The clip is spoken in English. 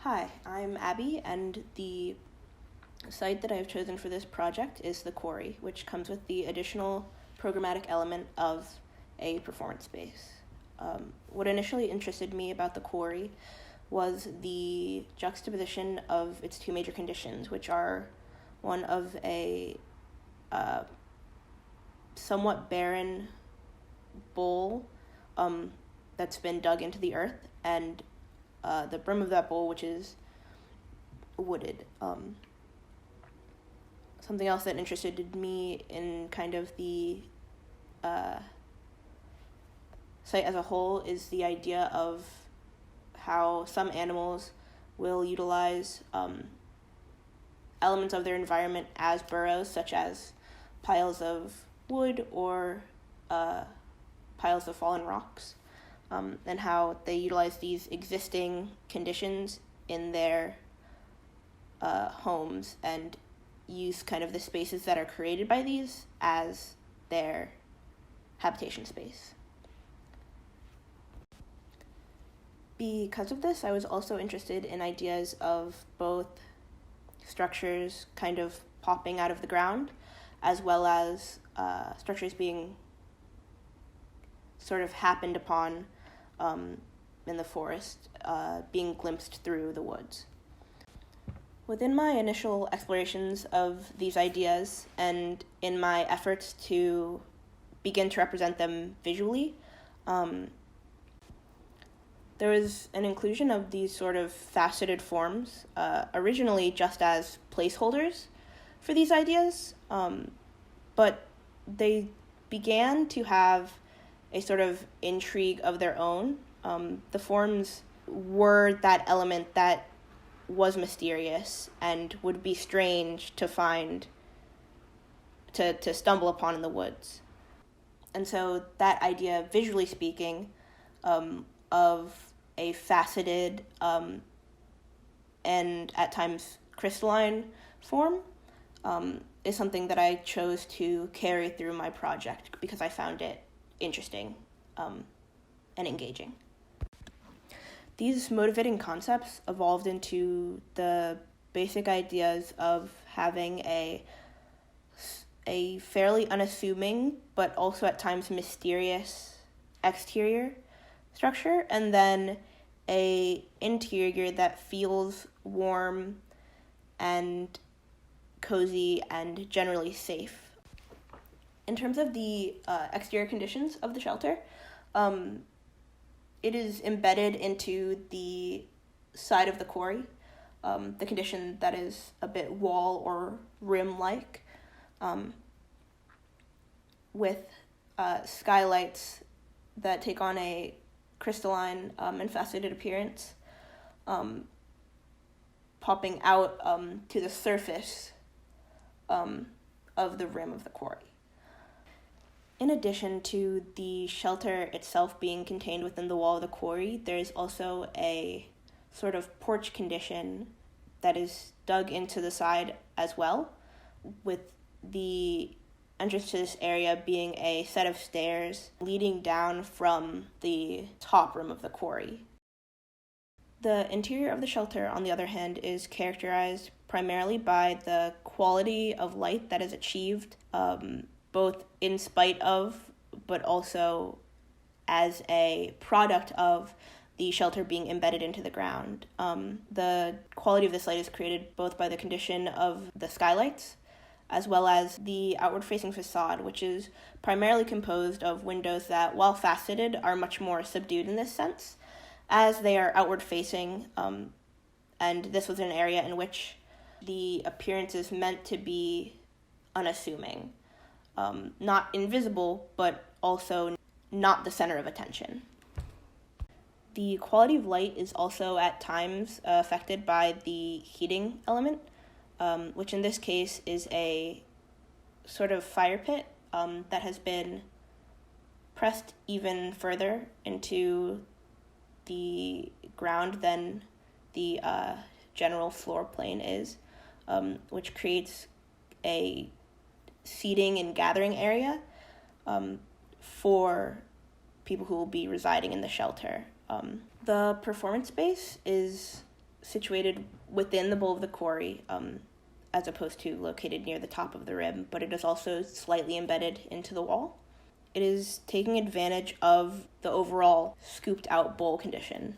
Hi, I'm Abby, and the site that I've chosen for this project is the Quarry, which comes with the additional programmatic element of a performance space. What initially interested me about the Quarry was the juxtaposition of its two major conditions, which are one of a somewhat barren bowl that's been dug into the earth, and the brim of that bowl, which is wooded. Something else that interested me in kind of the site as a whole is the idea of how some animals will utilize elements of their environment as burrows, such as piles of wood or piles of fallen rocks, and how they utilize these existing conditions in their homes and use kind of the spaces that are created by these as their habitation space. Because of this, I was also interested in ideas of both structures kind of popping out of the ground, as well as structures being sort of happened upon in the forest, being glimpsed through the woods. Within my initial explorations of these ideas, and in my efforts to begin to represent them visually, there was an inclusion of these sort of faceted forms, originally just as placeholders for these ideas, but they began to have a sort of intrigue of their own. The forms were that element that was mysterious and would be strange to find, to stumble upon in the woods. And so that idea, visually speaking, of a faceted and at times crystalline form is something that I chose to carry through my project because I found it interesting and engaging. These motivating concepts evolved into the basic ideas of having a fairly unassuming but also at times mysterious exterior structure, and then a interior that feels warm and cozy and generally safe. In terms of the exterior conditions of the shelter, it is embedded into the side of the quarry, the condition that is a bit wall or rim-like, with skylights that take on a crystalline and faceted appearance, popping out to the surface of the rim of the quarry. In addition to the shelter itself being contained within the wall of the quarry, there is also a sort of porch condition that is dug into the side as well, with the entrance to this area being a set of stairs leading down from the top rim of the quarry. The interior of the shelter, on the other hand, is characterized primarily by the quality of light that is achieved, both in spite of, but also as a product of the shelter being embedded into the ground. The quality of this light is created both by the condition of the skylights, as well as the outward-facing facade, which is primarily composed of windows that, while faceted, are much more subdued in this sense, as they are outward-facing, and this was an area in which the appearance is meant to be unassuming. Not invisible, but also not the center of attention. The quality of light is also at times affected by the heating element, which in this case is a sort of fire pit that has been pressed even further into the ground than the general floor plane is, which creates a seating and gathering area for people who will be residing in the shelter. The performance space is situated within the bowl of the quarry, as opposed to located near the top of the rim, but it is also slightly embedded into the wall. It is taking advantage of the overall scooped out bowl condition.